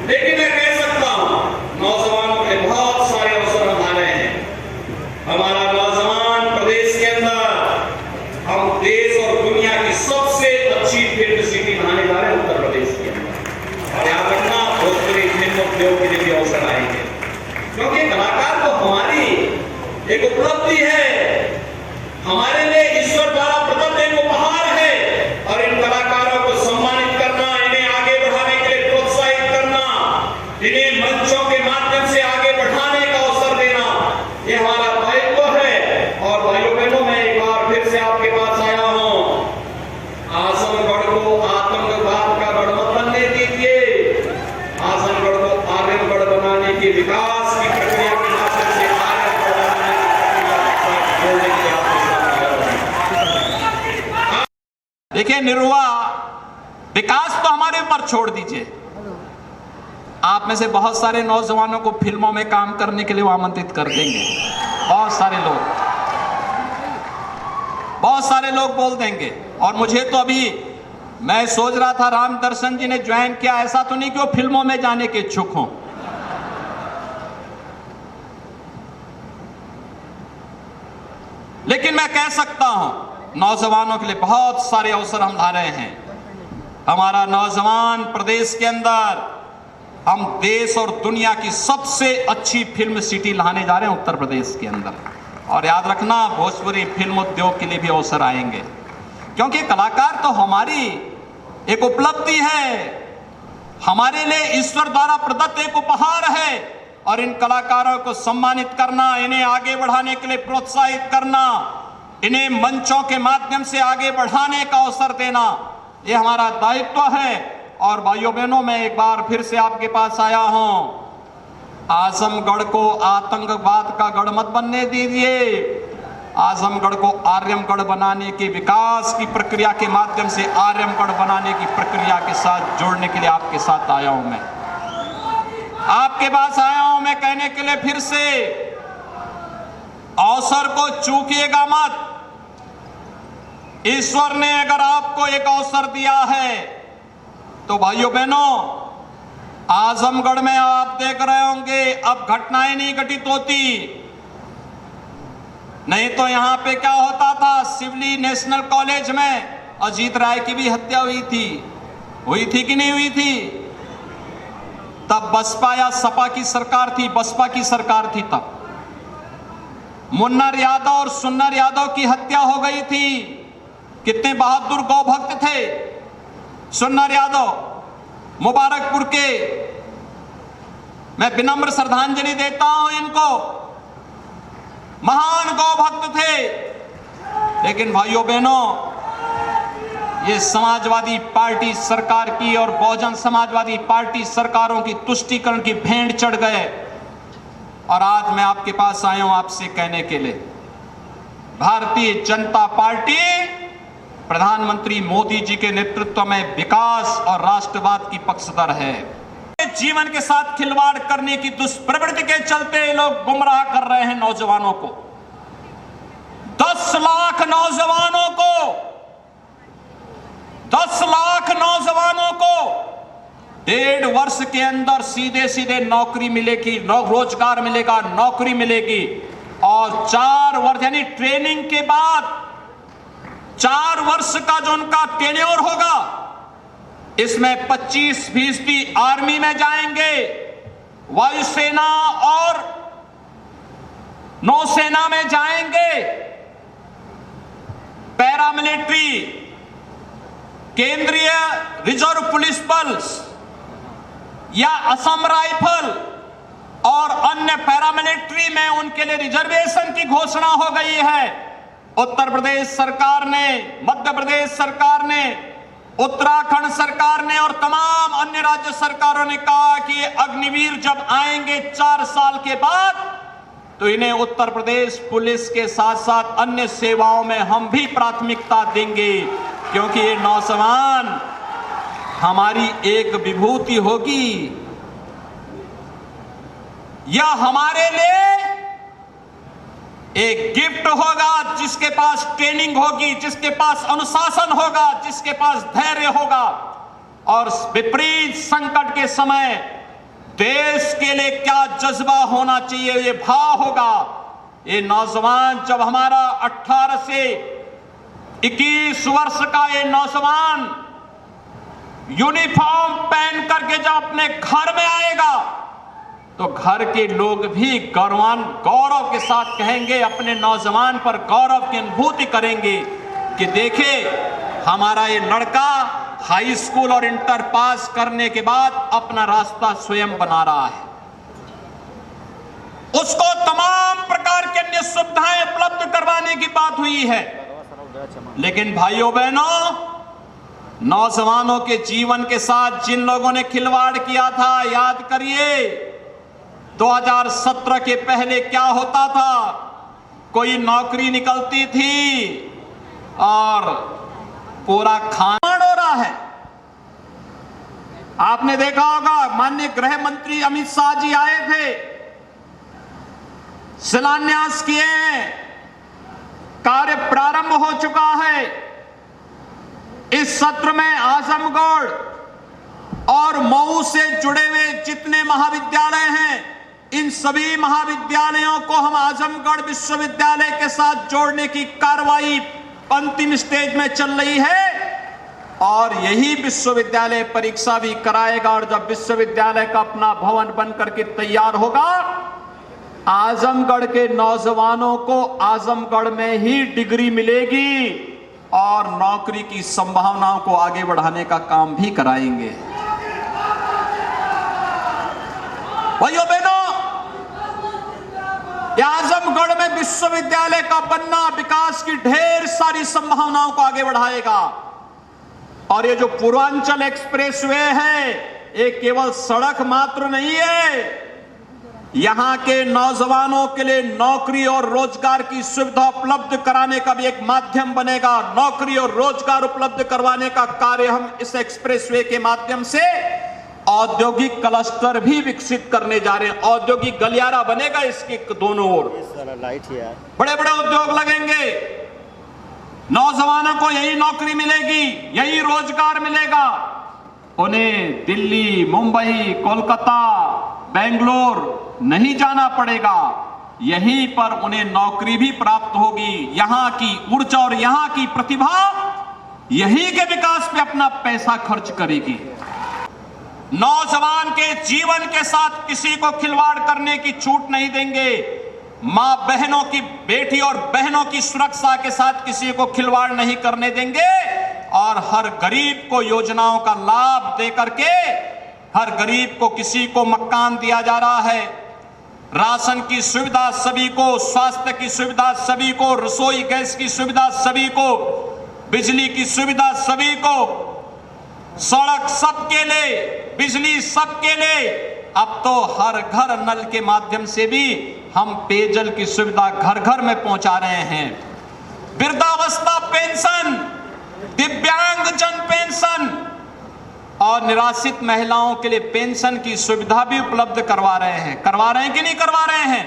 लेकिन मैं कह सकता हूं नौजवानों के बहुत सारे अवसर हम आ रहे हैं। हमारा नौजवान प्रदेश के अंदर हम देश और दुनिया की सबसे अच्छी फिल्म सिटी बनाने जा रहे हैं उत्तर प्रदेश के अंदर। और याद रखना भोजपुरी फिल्म उद्योग के लिए भी अवसर आएंगे, क्योंकि कलाकार तो हमारी एक उपलब्धि है, हमारे लिए ईश्वर द्वारा प्रदत्त एक उपहार है। और इन कलाकारों को सम्मानित करना, इन्हें आगे बढ़ाने के लिए प्रोत्साहित करना, इन्हें मंचों के माध्यम से आगे बढ़ाने का अवसर देना, ये हमारा दायित्व है। और भाइयों बहनों, मैं एक बार फिर से आपके पास आया हूं। आजमगढ़ को आतंकवाद का गढ़ मत बनने दीजिए। आजमगढ़ को आर्यगढ़ बनाने की विकास की प्रक्रिया के माध्यम से आर्यगढ़ बनाने की जोड़ने के लिए आपके साथ आया हूं। देखिए निरुआ, विकास तो हमारे ऊपर छोड़ दीजिए। आप में से बहुत सारे नौजवानों को फिल्मों में काम करने के लिए वो आमंत्रित कर देंगे। बहुत सारे लोग बोल देंगे। और मुझे तो अभी मैं सोच रहा था, राम दर्शन जी ने ज्वाइन किया, ऐसा तो नहीं कि वो फिल्मों में जाने के इच्छुक हों। लेकिन मैं कह सकता हूं नौजवानों के लिए बहुत सारे अवसर हम ला रहे हैं। हमारा नौजवान प्रदेश के अंदर हम देश और दुनिया की सबसे अच्छी फिल्म सिटी लाने जा रहे हैं उत्तर प्रदेश के अंदर। और याद रखना, भोजपुरी फिल्म उद्योग के लिए भी अवसर आएंगे, क्योंकि कलाकार तो हमारी एक उपलब्धि है, हमारे लिए ईश्वर द्वारा प्रदत्त एक उपहार है। और इन कलाकारों को सम्मानित करना, इन्हें आगे बढ़ाने के लिए प्रोत्साहित करना, इन्हें मंचों के माध्यम से आगे बढ़ाने का अवसर देना, ये हमारा दायित्व है। और भाइयों बहनों, मैं एक बार फिर से आपके पास आया हूं। आजमगढ़ को आतंकवाद का गढ़ मत बनने दीजिए। आजमगढ़ को आर्यगढ़ बनाने के विकास की प्रक्रिया के माध्यम से आर्यगढ़ बनाने की प्रक्रिया के साथ जोड़ने के लिए आपके साथ आया हूं। मैं आपके पास आया हूं मैं कहने के लिए फिर से, अवसर को चूकिएगा मत। ईश्वर ने अगर आपको एक अवसर दिया है तो भाइयों बहनों, आजमगढ़ में आप देख रहे होंगे अब घटनाएं नहीं घटित होती। नहीं तो यहां पे क्या होता था, सिवली नेशनल कॉलेज में अजीत राय की भी हत्या हुई थी कि नहीं हुई थी? तब बसपा या सपा की सरकार थी, बसपा की सरकार थी। तब मुन्नर यादव और सुन्नर यादव की हत्या हो गई थी। कितने बहादुर गौ भक्त थे सुन्नर यादव। मुबारकपुर के मैं विनम्र श्रद्धांजलि देता हूं इनको, महान गौ भक्त थे। लेकिन भाइयों बहनों, ये समाजवादी पार्टी सरकार की और बहुजन समाजवादी पार्टी सरकारों की तुष्टीकरण की भेंट चढ़ गए। और आज मैं आपके पास आया हूं आपसे कहने के लिए, भारतीय जनता पार्टी प्रधानमंत्री मोदी जी के नेतृत्व में विकास और राष्ट्रवाद की पक्षधर है। जीवन के साथ खिलवाड़ करने की दुष्प्रवृत्ति के चलते लोग गुमराह कर रहे हैं नौजवानों को। 10 लाख नौजवानों को 1.5 वर्ष के अंदर सीधे नौकरी मिलेगी, रोजगार मिलेगा, नौकरी मिलेगी। और 4 वर्ष यानी ट्रेनिंग के बाद 4 वर्ष का जो उनका टेन्योर होगा, इसमें 25% आर्मी में जाएंगे, वायुसेना और नौसेना में जाएंगे, पैरामिलिट्री, केंद्रीय रिजर्व पुलिस बल या असम राइफल और अन्य पैरामिलिट्री में उनके लिए रिजर्वेशन की घोषणा हो गई है। उत्तर प्रदेश सरकार ने, मध्य प्रदेश सरकार ने, उत्तराखंड सरकार ने और तमाम अन्य राज्य सरकारों ने कहा कि अग्निवीर जब आएंगे 4 साल के बाद, तो इन्हें उत्तर प्रदेश पुलिस के साथ साथ अन्य सेवाओं में हम भी प्राथमिकता देंगे, क्योंकि ये नौजवान हमारी एक विभूति होगी। यह हमारे लिए एक गिफ्ट होगा, जिसके पास ट्रेनिंग होगी, जिसके पास अनुशासन होगा, जिसके पास धैर्य होगा और विपरीत संकट के समय देश के लिए क्या जज्बा होना चाहिए, ये भाव होगा। ये नौजवान जब हमारा 18 से 21 वर्ष का ये नौजवान यूनिफॉर्म पहन करके जब अपने घर में आएगा तो घर के लोग भी गौरव के साथ कहेंगे, अपने नौजवान पर गौरव की अनुभूति करेंगे कि देखे हमारा ये लड़का हाई स्कूल और इंटर पास करने के बाद अपना रास्ता स्वयं बना रहा है। उसको तमाम प्रकार की अन्य सुविधाएं उपलब्ध करवाने की बात हुई है। लेकिन भाइयों बहनों, नौजवानों के जीवन के साथ जिन लोगों ने खिलवाड़ किया था, याद करिए 2017 के पहले क्या होता था। कोई नौकरी निकलती थी और पूरा खाना हो रहा है। आपने देखा होगा माननीय गृह मंत्री अमित शाह जी आए थे, शिलान्यास किए हैं, कार्य प्रारंभ हो चुका है। इस सत्र में आजमगढ़ और मऊ से जुड़े हुए जितने महाविद्यालय हैं, इन सभी महाविद्यालयों को हम आजमगढ़ विश्वविद्यालय के साथ जोड़ने की कार्रवाई अंतिम स्टेज में चल रही है और यही विश्वविद्यालय परीक्षा भी कराएगा। और जब विश्वविद्यालय का अपना भवन बन करके तैयार होगा, आजमगढ़ के नौजवानों को आजमगढ़ में ही डिग्री मिलेगी और नौकरी की संभावनाओं को आगे बढ़ाने का काम भी कराएंगे। भाइयों बहनों, आजमगढ़ में विश्वविद्यालय का बनना विकास की ढेर सारी संभावनाओं को आगे बढ़ाएगा। और ये जो पूर्वांचल एक्सप्रेसवे है, ये केवल सड़क मात्र नहीं है, यहां के नौजवानों के लिए नौकरी और रोजगार की सुविधा उपलब्ध कराने का भी एक माध्यम बनेगा। नौकरी और रोजगार उपलब्ध करवाने का कार्य हम इस एक्सप्रेसवे के माध्यम से औद्योगिक क्लस्टर भी विकसित करने जा रहे हैं। औद्योगिक गलियारा बनेगा इसके दोनों ओर, बड़े बड़े उद्योग लगेंगे, नौजवानों को यही नौकरी मिलेगी, यही रोजगार मिलेगा। उन्हें दिल्ली, मुंबई, कोलकाता, बेंगलोर नहीं जाना पड़ेगा, यहीं पर उन्हें नौकरी भी प्राप्त होगी। यहां की ऊर्जा और यहां की प्रतिभा यहीं के विकास पे अपना पैसा खर्च करेगी। नौजवान के जीवन के साथ किसी को खिलवाड़ करने की छूट नहीं देंगे। मां बहनों की, बेटी और बहनों की सुरक्षा के साथ किसी को खिलवाड़ नहीं करने देंगे और हर गरीब को योजनाओं का लाभ दे करके, हर गरीब को, किसी को मकान दिया जा रहा है, राशन की सुविधा सभी को, स्वास्थ्य की सुविधा सभी को, रसोई गैस की सुविधा सभी को, बिजली की सुविधा सभी को, सड़क सबके लिए, बिजली सबके लिए। अब तो हर घर नल के माध्यम से भी हम पेयजल की सुविधा घर घर में पहुंचा रहे हैं। वृद्धावस्था पेंशन, दिव्यांग जन पेंशन और निराश्रित महिलाओं के लिए पेंशन की सुविधा भी उपलब्ध करवा रहे हैं। करवा रहे हैं कि नहीं करवा रहे हैं?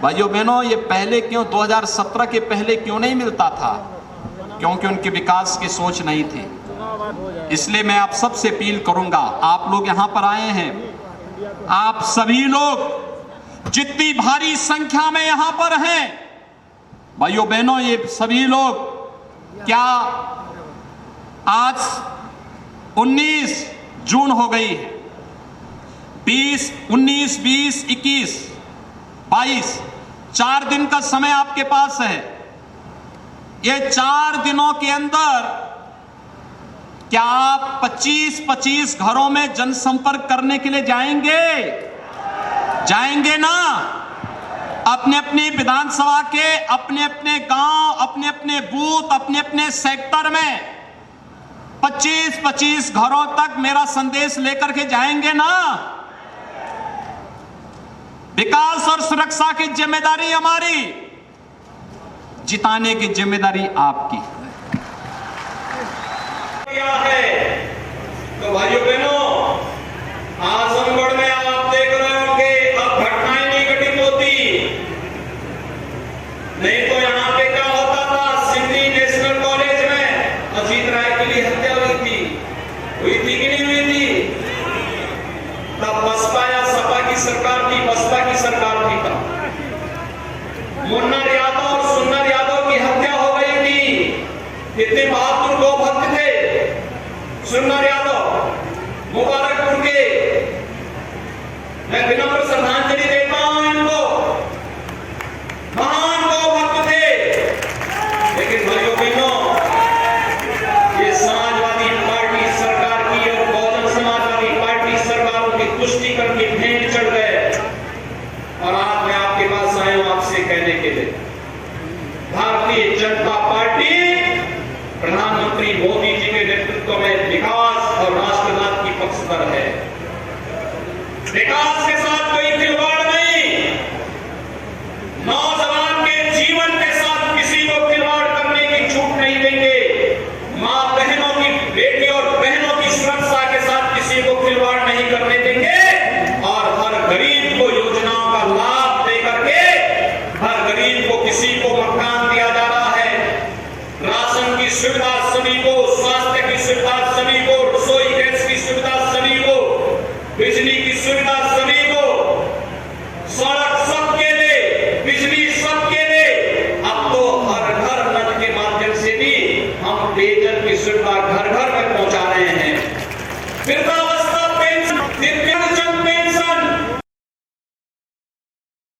भाइयों बहनों, ये पहले क्यों 2017 के पहले क्यों नहीं मिलता था? क्योंकि उनके विकास की सोच नहीं थी। इसलिए मैं आप सबसे अपील करूंगा, आप लोग यहां पर आए हैं, आप सभी लोग जितनी भारी संख्या में यहां पर हैं, भाइयों बहनों, ये सभी लोग, क्या आज 19 जून हो गई है, 20, 19, 20, 21, 22, 4 दिन का समय आपके पास है। ये 4 दिनों के अंदर क्या आप 25-25 घरों में जनसंपर्क करने के लिए जाएंगे? जाएंगे ना? अपने अपनी विधानसभा के अपने अपने गांव, अपने अपने बूथ, अपने अपने सेक्टर में 25-25 घरों तक मेरा संदेश लेकर के जाएंगे ना? विकास और सुरक्षा की जिम्मेदारी हमारी, जिताने की जिम्मेदारी आपकी है। तो भाइयों बहनों, आजमगढ़ में आप देख रहे होंगे अब घटनाएं नहीं घटित होती, नहीं तो यहां पे क्या होता था, सिडनी नेशनल कॉलेज में अजीत राय की हत्या हुई थी कि नहीं हुई थी? तब सरकार थी, बसपा की सरकार थी तब मुन्नर यादव और सुन्नर यादव की हत्या हो गई थी। कितने बहादुर गौ भक्त थे सुन्नर यादव,